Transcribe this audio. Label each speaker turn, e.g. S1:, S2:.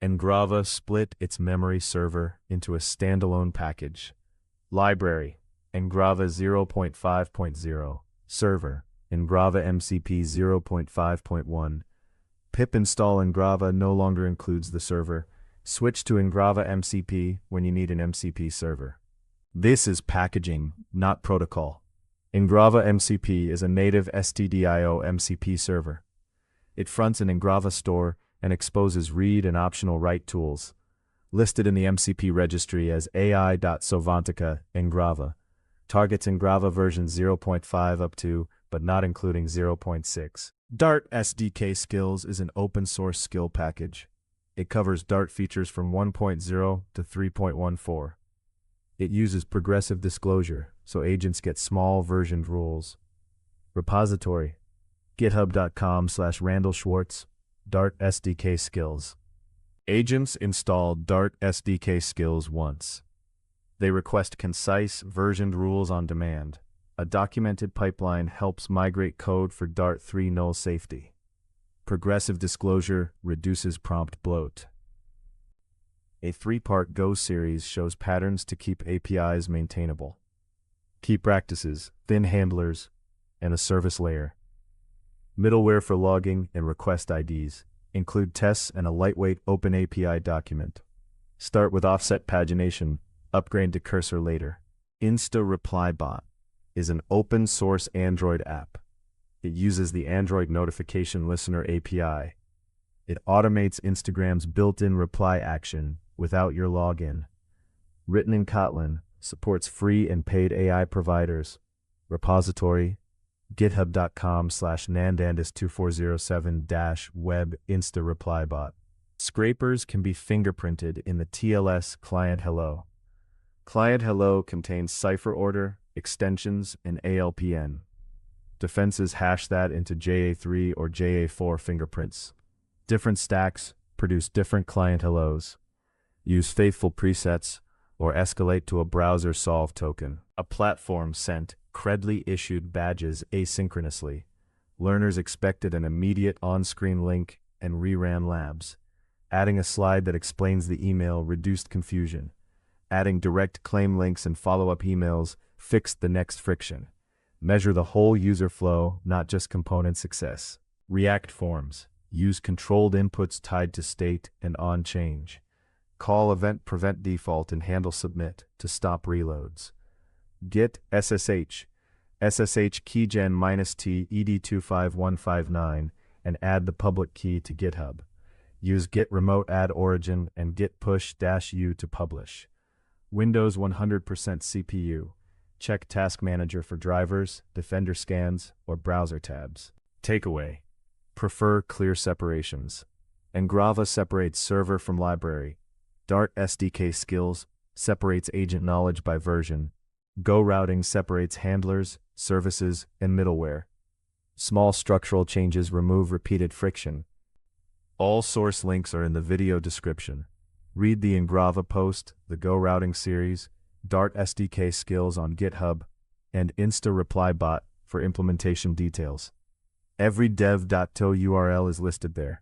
S1: Engrava split its memory server into a standalone package. Library, Engrava 0.5.0, server, Engrava MCP 0.5.1. Pip install Engrava no longer includes the server. Switch to Engrava MCP when you need an MCP server. This is packaging, not protocol. Engrava MCP is a native stdio MCP server. It fronts an Engrava store and exposes read and optional write tools, listed in the MCP registry as ai.sovantica Engrava. Targets Engrava version 0.5 up to, but not including 0.6. dart-sdk-skills is an open-source skill package. It covers Dart features from 1.0 to 3.14. It uses progressive disclosure, so agents get small versioned rules. Repository, github.com/RandallSchwartz, dart-sdk-skills. Agents install dart-sdk-skills once. They request concise, versioned rules on demand. A documented pipeline helps migrate code for Dart 3 null safety. Progressive disclosure reduces prompt bloat. A 3-part Go series shows patterns to keep APIs maintainable. Key practices, thin handlers, and a service layer. Middleware for logging and request IDs. Include tests and a lightweight open API document. Start with offset pagination, upgrade to cursor later. InstaReplyBot is an open-source Android app. It uses the Android Notification Listener API. It automates Instagram's built-in reply action without your login. Written in Kotlin, supports free and paid AI providers. Repository, github.com/nandandis2407-web InstaReplyBot. Scrapers can be fingerprinted in the TLS ClientHello. ClientHello contains cipher order, extensions, and ALPN. Defenses hash that into JA3 or JA4 fingerprints. Different stacks produce different ClientHellos. Use faithful presets or escalate to a browser solve token. A platform sent credly issued badges asynchronously. Learners expected an immediate on-screen link and reran labs. Adding a slide that explains the email reduced confusion. Adding direct claim links and follow-up emails fixed the next friction. Measure the whole user flow, not just component success. React forms. Use controlled inputs tied to state and on change. Call event prevent default and handle submit to stop reloads. Git SSH keygen -t ed25159 and add the public key to GitHub. Use git remote add origin and git push-u to publish. Windows 100% CPU. Check Task Manager for drivers, Defender scans, or browser tabs. Takeaway. Prefer clear separations. Engrava separates server from library. dart-sdk-skills separates agent knowledge by version. Go routing separates handlers, services, and middleware. Small structural changes remove repeated friction. All source links are in the video description. Read the Engrava post, the Go routing series, dart-sdk-skills on GitHub, and InstaReplyBot for implementation details. Every Dev.to URL is listed there.